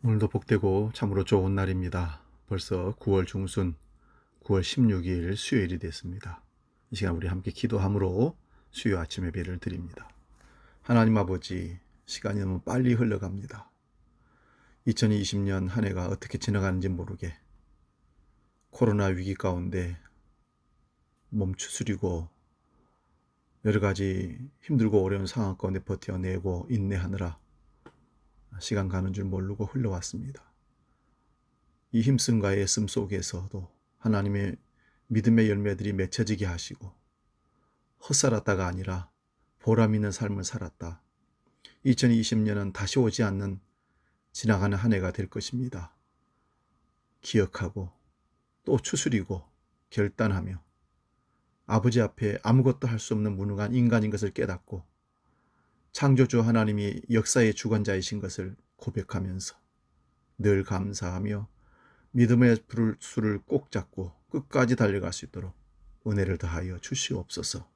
오늘도 복되고 참으로 좋은 날입니다. 벌써 9월 중순 9월 16일 수요일이 됐습니다. 이 시간 우리 함께 기도함으로 수요 아침 예배를 드립니다. 하나님 아버지, 시간이 너무 빨리 흘러갑니다. 2020년 한 해가 어떻게 지나가는지 모르게 코로나 위기 가운데 몸 추스리고 여러 가지 힘들고 어려운 상황 가운데 버텨내고 인내하느라 시간 가는 줄 모르고 흘러왔습니다. 이 힘씀과 애씀 속에서도 하나님의 믿음의 열매들이 맺혀지게 하시고 헛살았다가 아니라 보람 있는 삶을 살았다. 2020년은 다시 오지 않는 지나가는 한 해가 될 것입니다. 기억하고 또 추스리고 결단하며 아버지 앞에 아무것도 할 수 없는 무능한 인간인 것을 깨닫고 창조주 하나님이 역사의 주관자이신 것을 고백하면서 늘 감사하며 믿음의 불수를 꼭 잡고 끝까지 달려갈 수 있도록 은혜를 더하여 주시옵소서.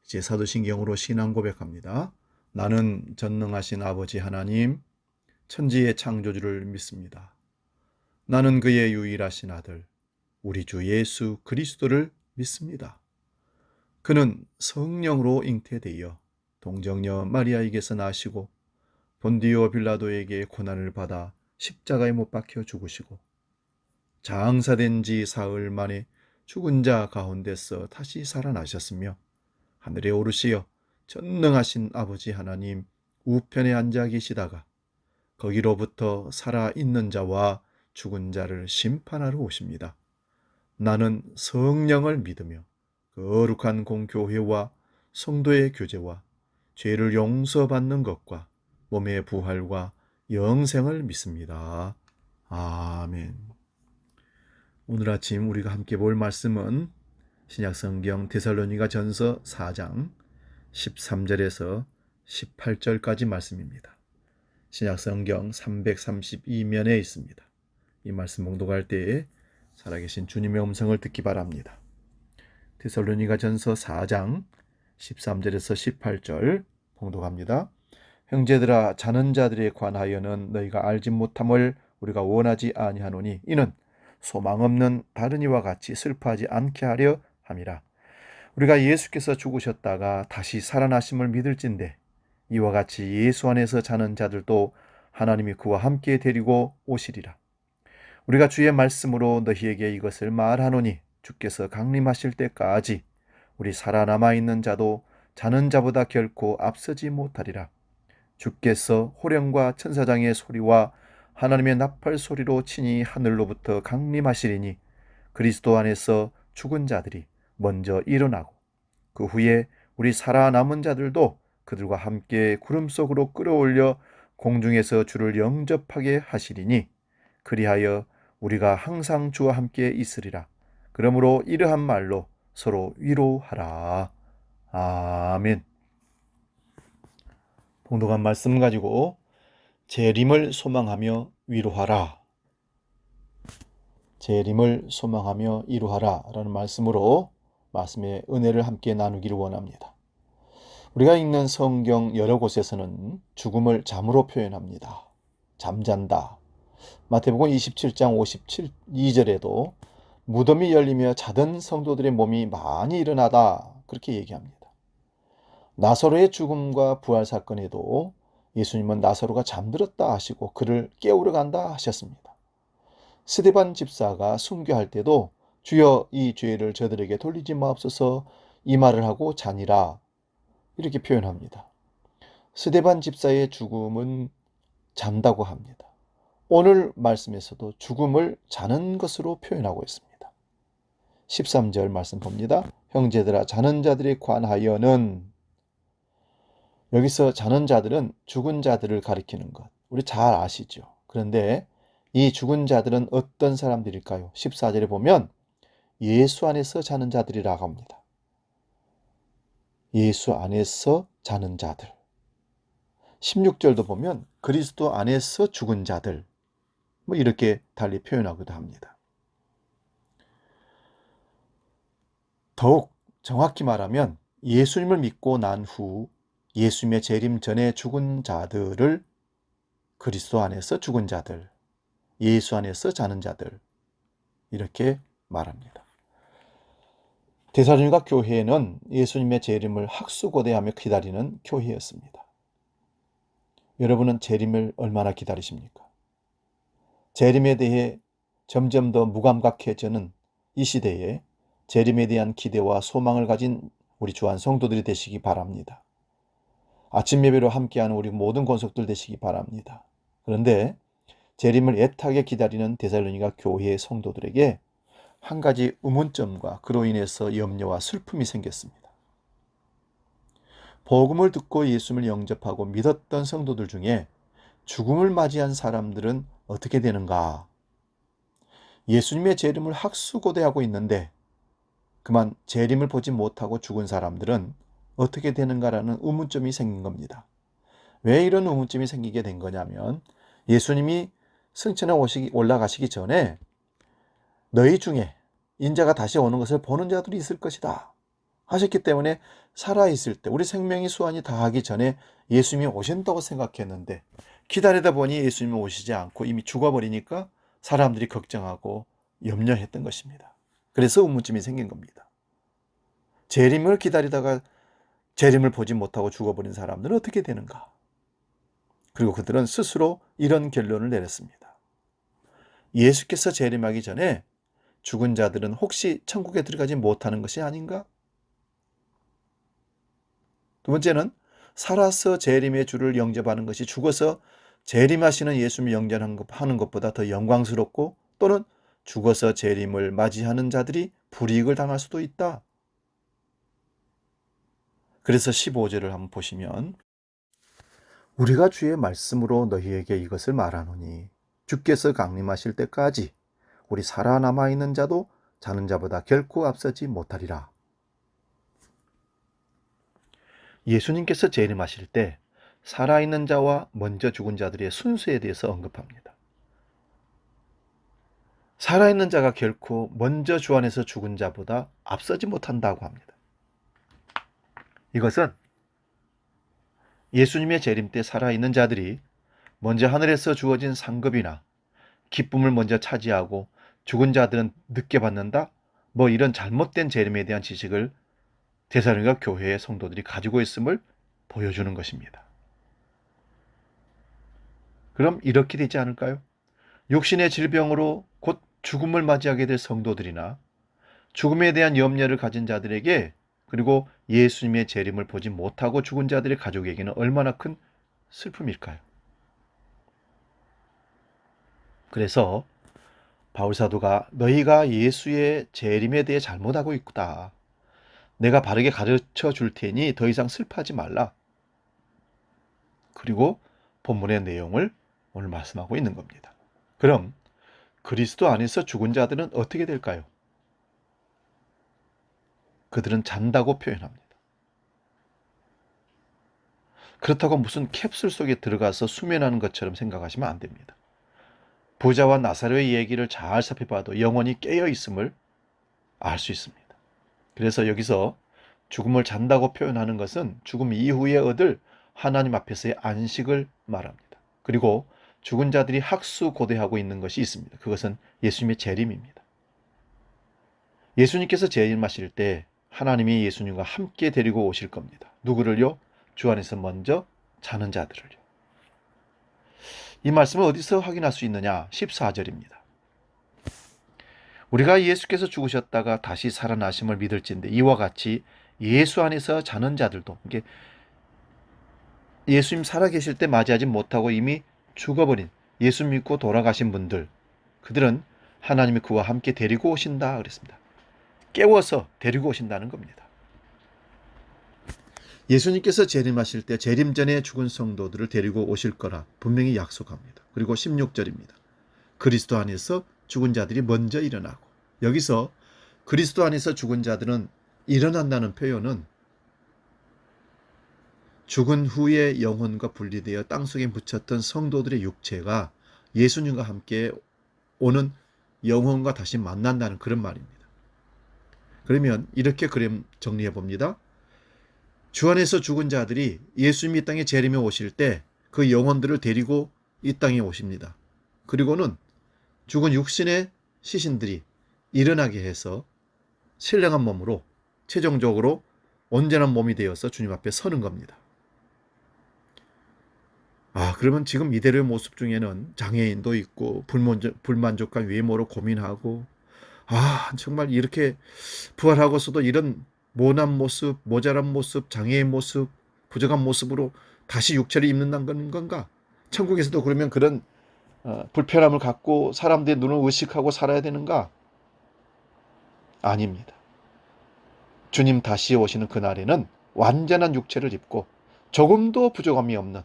이제 사도신경으로 신앙 고백합니다. 나는 전능하신 아버지 하나님, 천지의 창조주를 믿습니다. 나는 그의 유일하신 아들, 우리 주 예수 그리스도를 믿습니다. 그는 성령으로 잉태되어 동정녀 마리아에게서 나시고 본디오 빌라도에게 고난을 받아 십자가에 못 박혀 죽으시고 장사된 지 사흘 만에 죽은 자 가운데서 다시 살아나셨으며 하늘에 오르시어 전능하신 아버지 하나님 우편에 앉아 계시다가 거기로부터 살아있는 자와 죽은 자를 심판하러 오십니다. 나는 성령을 믿으며 거룩한 공교회와 성도의 교제와 죄를 용서받는 것과 몸의 부활과 영생을 믿습니다. 아멘. 오늘 아침 우리가 함께 볼 말씀은 신약성경 데살로니가 전서 4장 13절에서 18절까지 말씀입니다. 신약성경 332면에 있습니다. 이 말씀 봉독할 때에 살아계신 주님의 음성을 듣기 바랍니다. 데살로니가 전서 4장 13절에서 18절 봉독합니다. 형제들아, 자는 자들에 관하여는 너희가 알지 못함을 우리가 원하지 아니하노니 이는 소망 없는 다른 이와 같이 슬퍼하지 않게 하려 함이라. 우리가 예수께서 죽으셨다가 다시 살아나심을 믿을진대 이와 같이 예수 안에서 자는 자들도 하나님이 그와 함께 데리고 오시리라. 우리가 주의 말씀으로 너희에게 이것을 말하노니 주께서 강림하실 때까지 우리 살아남아 있는 자도 자는 자보다 결코 앞서지 못하리라. 주께서 호령과 천사장의 소리와 하나님의 나팔 소리로 친히 하늘로부터 강림하시리니 그리스도 안에서 죽은 자들이 먼저 일어나고 그 후에 우리 살아남은 자들도 그들과 함께 구름 속으로 끌어올려 공중에서 주를 영접하게 하시리니 그리하여 우리가 항상 주와 함께 있으리라. 그러므로 이러한 말로 서로 위로하라. 아멘. 봉독한 말씀 가지고 재림을 소망하며 위로하라. 재림을 소망하며 위로하라 라는 말씀으로 말씀의 은혜를 함께 나누기를 원합니다. 우리가 읽는 성경 여러 곳에서는 죽음을 잠으로 표현합니다. 잠잔다. 마태복음 27장 52절에도 무덤이 열리며 자던 성도들의 몸이 많이 일어나다 그렇게 얘기합니다. 나사로의 죽음과 부활 사건에도 예수님은 나사로가 잠들었다 하시고 그를 깨우러 간다 하셨습니다. 스데반 집사가 순교할 때도 주여 이 죄를 저들에게 돌리지 마옵소서 이 말을 하고 자니라 이렇게 표현합니다. 스데반 집사의 죽음은 잔다고 합니다. 오늘 말씀에서도 죽음을 자는 것으로 표현하고 있습니다. 13절 말씀 봅니다. 형제들아, 자는 자들에 관하여는, 여기서 자는 자들은 죽은 자들을 가리키는 것 우리 잘 아시죠? 그런데 이 죽은 자들은 어떤 사람들일까요? 14절에 보면 예수 안에서 자는 자들이라고 합니다. 예수 안에서 자는 자들. 16절도 보면 그리스도 안에서 죽은 자들 이렇게 달리 표현하기도 합니다. 더욱 정확히 말하면 예수님을 믿고 난 후 예수님의 재림 전에 죽은 자들을 그리스도 안에서 죽은 자들, 예수 안에서 자는 자들, 이렇게 말합니다. 데살로니가 교회는 예수님의 재림을 학수고대하며 기다리는 교회였습니다. 여러분은 재림을 얼마나 기다리십니까? 재림에 대해 점점 더 무감각해지는 이 시대에 재림에 대한 기대와 소망을 가진 우리 주한 성도들이 되시기 바랍니다. 아침 예배로 함께하는 우리 모든 권속들 되시기 바랍니다. 그런데 재림을 애타게 기다리는 데살로니가 교회의 성도들에게 한 가지 의문점과 그로 인해서 염려와 슬픔이 생겼습니다. 복음을 듣고 예수님을 영접하고 믿었던 성도들 중에 죽음을 맞이한 사람들은 어떻게 되는가? 예수님의 재림을 학수고대하고 있는데 그만 재림을 보지 못하고 죽은 사람들은 어떻게 되는가라는 의문점이 생긴 겁니다. 왜 이런 의문점이 생기게 된 거냐면 예수님이 승천에 올라가시기 전에 너희 중에 인자가 다시 오는 것을 보는 자들이 있을 것이다 하셨기 때문에 살아있을 때 우리 생명이 수완이 다하기 전에 예수님이 오신다고 생각했는데 기다리다 보니 예수님이 오시지 않고 이미 죽어버리니까 사람들이 걱정하고 염려했던 것입니다. 그래서 의문점이 생긴 겁니다. 재림을 기다리다가 재림을 보지 못하고 죽어버린 사람들은 어떻게 되는가? 그리고 그들은 스스로 이런 결론을 내렸습니다. 예수께서 재림하기 전에 죽은 자들은 혹시 천국에 들어가지 못하는 것이 아닌가? 두 번째는 살아서 재림의 주를 영접하는 것이 죽어서 재림하시는 예수님을 영접하는 것보다 더 영광스럽고 또는 죽어서 재림을 맞이하는 자들이 불이익을 당할 수도 있다. 그래서 15절을 한번 보시면 우리가 주의 말씀으로 너희에게 이것을 말하노니 주께서 강림하실 때까지 우리 살아남아 있는 자도 자는 자보다 결코 앞서지 못하리라. 예수님께서 재림하실 때 살아있는 자와 먼저 죽은 자들의 순서에 대해서 언급합니다. 살아있는 자가 결코 먼저 주 안에서 죽은 자보다 앞서지 못한다고 합니다. 이것은 예수님의 재림 때 살아있는 자들이 먼저 하늘에서 주어진 상급이나 기쁨을 먼저 차지하고 죽은 자들은 늦게 받는다? 뭐 이런 잘못된 재림에 대한 지식을 데살로니가 교회의 성도들이 가지고 있음을 보여주는 것입니다. 그럼 이렇게 되지 않을까요? 육신의 질병으로 곧 죽음을 맞이하게 될 성도들이나 죽음에 대한 염려를 가진 자들에게 그리고 예수님의 재림을 보지 못하고 죽은 자들의 가족에게는 얼마나 큰 슬픔일까요? 그래서 바울사도가 너희가 예수의 재림에 대해 잘못하고 있다. 내가 바르게 가르쳐 줄 테니 더 이상 슬퍼하지 말라. 그리고 본문의 내용을 오늘 말씀하고 있는 겁니다. 그럼 그리스도 안에서 죽은 자들은 어떻게 될까요? 그들은 잔다고 표현합니다. 그렇다고 무슨 캡슐 속에 들어가서 수면하는 것처럼 생각하시면 안 됩니다. 부자와 나사로의 얘기를 잘 살펴봐도 영혼이 깨어 있음을 알 수 있습니다. 그래서 여기서 죽음을 잔다고 표현하는 것은 죽음 이후에 얻을 하나님 앞에서의 안식을 말합니다. 그리고 죽은 자들이 학수고대하고 있는 것이 있습니다. 그것은 예수님의 재림입니다. 예수님께서 재림하실 때 하나님이 예수님과 함께 데리고 오실 겁니다. 누구를요? 주 안에서 먼저 자는 자들을요. 이 말씀을 어디서 확인할 수 있느냐? 14절입니다. 우리가 예수께서 죽으셨다가 다시 살아나심을 믿을진데 이와 같이 예수 안에서 자는 자들도, 이게 예수님 살아계실 때 맞이하지 못하고 이미 죽어버린 예수 믿고 돌아가신 분들, 그들은 하나님이 그와 함께 데리고 오신다 그랬습니다. 깨워서 데리고 오신다는 겁니다. 예수님께서 재림하실 때 재림 전에 죽은 성도들을 데리고 오실 거라 분명히 약속합니다. 그리고 16절입니다. 그리스도 안에서 죽은 자들이 먼저 일어나고, 여기서 그리스도 안에서 죽은 자들은 일어난다는 표현은 죽은 후에 영혼과 분리되어 땅속에 묻혔던 성도들의 육체가 예수님과 함께 오는 영혼과 다시 만난다는 그런 말입니다. 그러면 이렇게 그림 정리해 봅니다. 주 안에서 죽은 자들이 예수님이 땅에 재림해 오실 때 그 영혼들을 데리고 이 땅에 오십니다. 그리고는 죽은 육신의 시신들이 일어나게 해서 신령한 몸으로 최종적으로 온전한 몸이 되어서 주님 앞에 서는 겁니다. 그러면 지금 이대로의 모습 중에는 장애인도 있고 불만족한 외모로 고민하고 정말 이렇게 부활하고서도 이런 모난 모습, 모자란 모습, 장애의 모습, 부족한 모습으로 다시 육체를 입는다는 건가? 천국에서도 그러면 그런 불편함을 갖고 사람들의 눈을 의식하고 살아야 되는가? 아닙니다. 주님 다시 오시는 그날에는 완전한 육체를 입고 조금도 부족함이 없는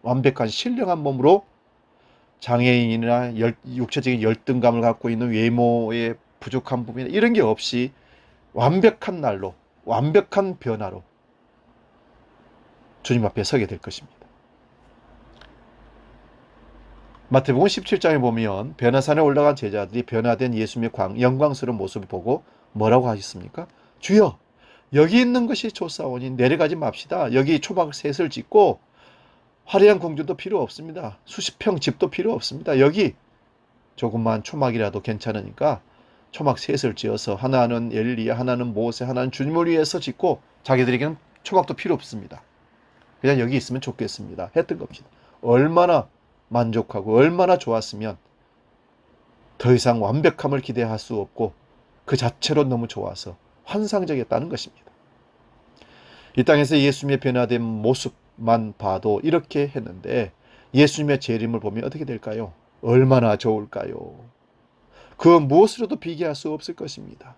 완벽한 신령한 몸으로 장애인이나 육체적인 열등감을 갖고 있는 외모의 부족한 부분 이런 게 없이 완벽한 날로 완벽한 변화로 주님 앞에 서게 될 것입니다. 마태복음 17장에 보면 변화산에 올라간 제자들이 변화된 예수님의 영광스러운 모습을 보고 뭐라고 하셨습니까? 주여, 여기 있는 것이 좋사오니 내려가지 맙시다. 여기 초막 셋을 짓고 화려한 궁전도 필요 없습니다. 수십 평 집도 필요 없습니다. 여기 조금만 초막이라도 괜찮으니까 초막 셋을 지어서 하나는 엘리야, 하나는 모세, 하나는 주님을 위해서 짓고 자기들에게는 초막도 필요 없습니다. 그냥 여기 있으면 좋겠습니다. 했던 겁니다. 얼마나 만족하고 얼마나 좋았으면 더 이상 완벽함을 기대할 수 없고 그 자체로 너무 좋아서 환상적이었다는 것입니다. 이 땅에서 예수님의 변화된 모습만 봐도 이렇게 했는데 예수님의 재림을 보면 어떻게 될까요? 얼마나 좋을까요? 그 무엇으로도 비교할 수 없을 것입니다.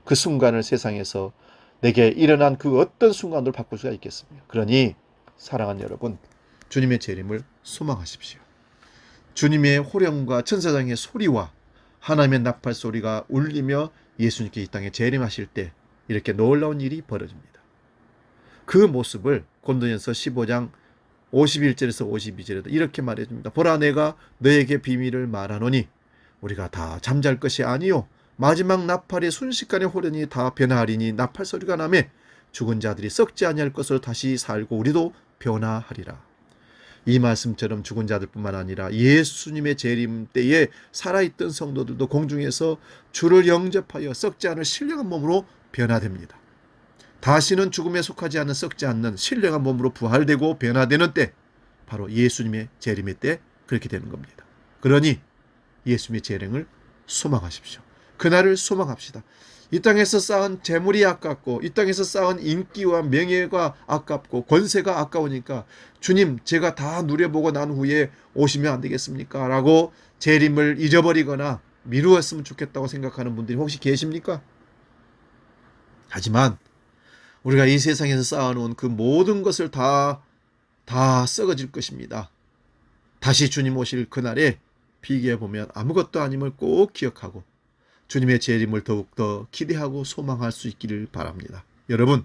그 순간을 세상에서 내게 일어난 그 어떤 순간으로 바꿀 수가 있겠습니까? 그러니 사랑하는 여러분, 주님의 재림을 소망하십시오. 주님의 호령과 천사장의 소리와 하나님의 나팔 소리가 울리며 예수님께 이 땅에 재림하실 때 이렇게 놀라운 일이 벌어집니다. 그 모습을 고린도전서 15장 51절에서 52절에도 이렇게 말해줍니다. 보라, 내가 너에게 비밀을 말하노니 우리가 다 잠잘 것이 아니요 마지막 나팔의 순식간에 호련이 다 변화하리니 나팔 소리가 나매 죽은 자들이 썩지 아니할 것으로 다시 살고 우리도 변화하리라. 이 말씀처럼 죽은 자들뿐만 아니라 예수님의 재림 때에 살아있던 성도들도 공중에서 주를 영접하여 썩지 않을 신령한 몸으로 변화됩니다. 다시는 죽음에 속하지 않는 썩지 않는 신령한 몸으로 부활되고 변화되는 때, 바로 예수님의 재림의 때 그렇게 되는 겁니다. 그러니 예수님의 재림을 소망하십시오. 그날을 소망합시다. 이 땅에서 쌓은 재물이 아깝고 이 땅에서 쌓은 인기와 명예가 아깝고 권세가 아까우니까 주님, 제가 다 누려보고 난 후에 오시면 안 되겠습니까? 라고 재림을 잊어버리거나 미루었으면 좋겠다고 생각하는 분들이 혹시 계십니까? 하지만 우리가 이 세상에서 쌓아놓은 그 모든 것을 다 썩어질 것입니다. 다시 주님 오실 그날에 비교해 보면 아무것도 아님을 꼭 기억하고 주님의 재림을 더욱더 기대하고 소망할 수 있기를 바랍니다. 여러분,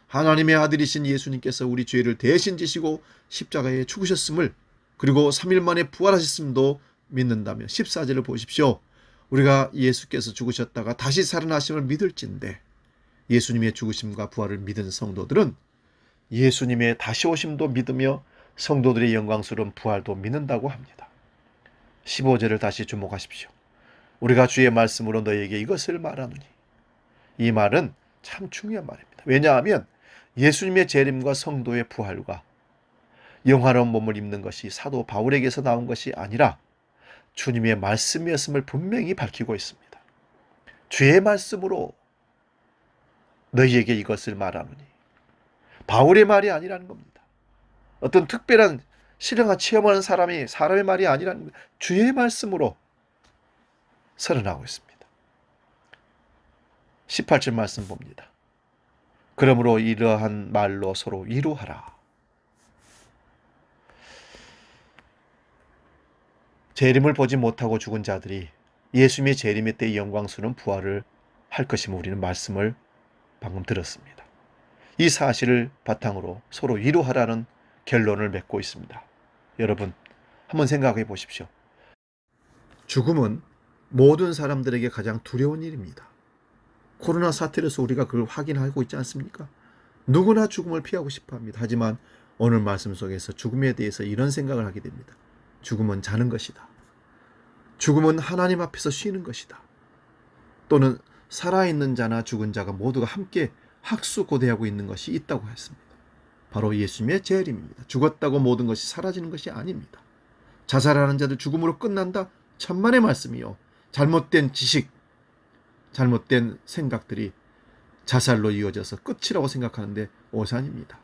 하나님의 아들이신 예수님께서 우리 죄를 대신 지시고 십자가에 죽으셨음을, 그리고 3일 만에 부활하셨음도 믿는다면 14절을 보십시오. 우리가 예수께서 죽으셨다가 다시 살아나심을 믿을진데 예수님의 죽으심과 부활을 믿은 성도들은 예수님의 다시 오심도 믿으며 성도들의 영광스러운 부활도 믿는다고 합니다. 15절을 다시 주목하십시오. 우리가 주의 말씀으로 너에게 이것을 말하노니. 이 말은 참 중요한 말입니다. 왜냐하면 예수님의 재림과 성도의 부활과 영화로운 몸을 입는 것이 사도 바울에게서 나온 것이 아니라 주님의 말씀이었음을 분명히 밝히고 있습니다. 주의 말씀으로 너희에게 이것을 말하노니. 바울의 말이 아니라는 겁니다. 어떤 특별한 신령한 체험하는 사람의 말이 아니라는 겁니다. 주의 말씀으로 선언하고 있습니다. 18절 말씀 봅니다. 그러므로 이러한 말로 서로 위로하라. 재림을 보지 못하고 죽은 자들이 예수님의 재림의 때 영광스러운 부활을 할 것임을 우리는 말씀을 방금 들었습니다. 이 사실을 바탕으로 서로 위로하라는 결론을 맺고 있습니다. 여러분, 한번 생각해 보십시오. 죽음은 모든 사람들에게 가장 두려운 일입니다. 코로나 사태로서 우리가 그걸 확인하고 있지 않습니까? 누구나 죽음을 피하고 싶어 합니다. 하지만 오늘 말씀 속에서 죽음에 대해서 이런 생각을 하게 됩니다. 죽음은 자는 것이다. 죽음은 하나님 앞에서 쉬는 것이다. 또는 살아있는 자나 죽은 자가 모두가 함께 학수고대하고 있는 것이 있다고 했습니다. 바로 예수님의 재림입니다. 죽었다고 모든 것이 사라지는 것이 아닙니다. 자살하는 자들 죽음으로 끝난다? 천만의 말씀이요. 잘못된 지식, 잘못된 생각들이 자살로 이어져서 끝이라고 생각하는데 오산입니다.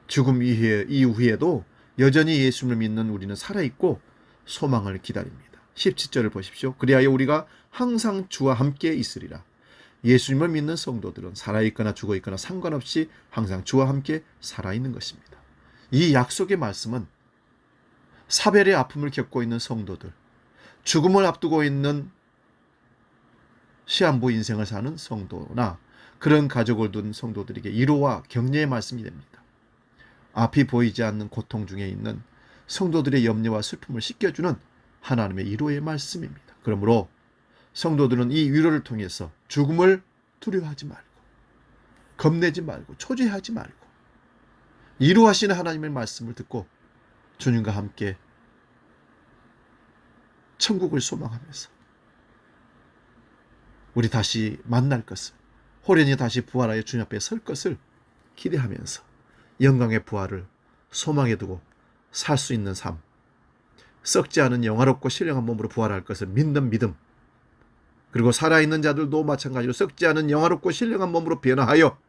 죽음 이후에도 여전히 예수님을 믿는 우리는 살아있고 소망을 기다립니다. 17절을 보십시오. 그리하여 우리가 항상 주와 함께 있으리라. 예수님을 믿는 성도들은 살아있거나 죽어있거나 상관없이 항상 주와 함께 살아있는 것입니다. 이 약속의 말씀은 사별의 아픔을 겪고 있는 성도들, 죽음을 앞두고 있는 시한부 인생을 사는 성도나 그런 가족을 둔 성도들에게 위로와 격려의 말씀이 됩니다. 앞이 보이지 않는 고통 중에 있는 성도들의 염려와 슬픔을 씻겨주는 하나님의 위로의 말씀입니다. 그러므로 성도들은 이 위로를 통해서 죽음을 두려워하지 말고, 겁내지 말고, 초조해하지 말고, 위로하시는 하나님의 말씀을 듣고 주님과 함께 천국을 소망하면서 우리 다시 만날 것을, 호련히 다시 부활하여 주님 앞에 설 것을 기대하면서 영광의 부활을 소망에 두고 살 수 있는 삶, 썩지 않은 영화롭고 신령한 몸으로 부활할 것을 믿는 믿음, 그리고 살아있는 자들도 마찬가지로 썩지 않은 영화롭고 신령한 몸으로 변화하여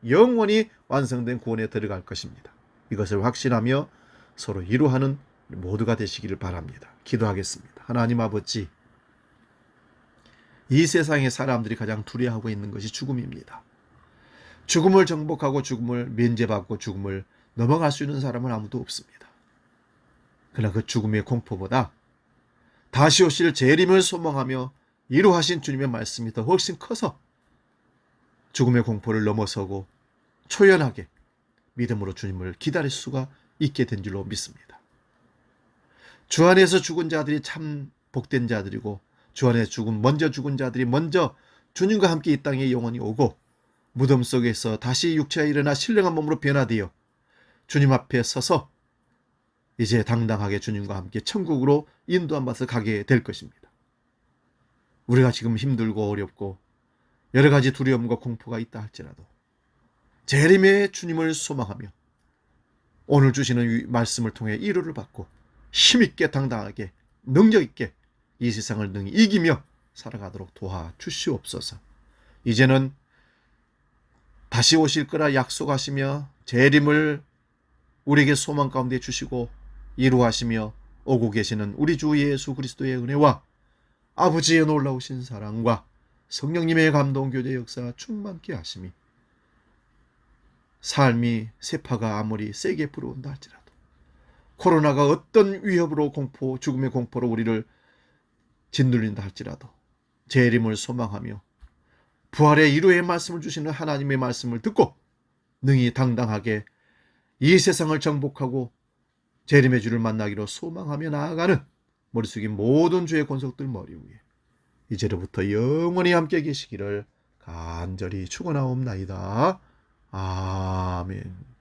영원히 완성된 구원에 들어갈 것입니다. 이것을 확신하며 서로 위로하는 모두가 되시기를 바랍니다. 기도하겠습니다. 하나님 아버지, 이 세상의 사람들이 가장 두려워하고 있는 것이 죽음입니다. 죽음을 정복하고 죽음을 면제받고 죽음을 넘어갈 수 있는 사람은 아무도 없습니다. 그러나 그 죽음의 공포보다 다시 오실 재림을 소망하며 위로하신 주님의 말씀이 더 훨씬 커서 죽음의 공포를 넘어서고 초연하게 믿음으로 주님을 기다릴 수가 있게 된 줄로 믿습니다. 주 안에서 죽은 자들이 참 복된 자들이고, 주 안에서 먼저 죽은 자들이 먼저 주님과 함께 이 땅에 영원히 오고, 무덤 속에서 다시 육체에 일어나 신령한 몸으로 변화되어 주님 앞에 서서 이제 당당하게 주님과 함께 천국으로 인도함 받아서 가게 될 것입니다. 우리가 지금 힘들고 어렵고 여러 가지 두려움과 공포가 있다 할지라도 재림의 주님을 소망하며 오늘 주시는 말씀을 통해 위로를 받고 힘있게 당당하게 능력있게 이 세상을 능히 이기며 살아가도록 도와주시옵소서. 이제는 다시 오실 거라 약속하시며 재림을 우리에게 소망 가운데 주시고 이루하시며 오고 계시는 우리 주 예수 그리스도의 은혜와 아버지의 놀라우신 사랑과 성령님의 감동 교제 역사 충만케 하심이 삶이 세파가 아무리 세게 불어온다 할지라도, 코로나가 어떤 위협으로 죽음의 공포로 우리를 짓눌린다 할지라도 재림을 소망하며 부활의 위로의 말씀을 주시는 하나님의 말씀을 듣고 능히 당당하게 이 세상을 정복하고 재림의 주를 만나기로 소망하며 나아가는 머리 숙인 모든 주의 권속들 머리 위에 이제로부터 영원히 함께 계시기를 간절히 축원하옵나이다. 아멘.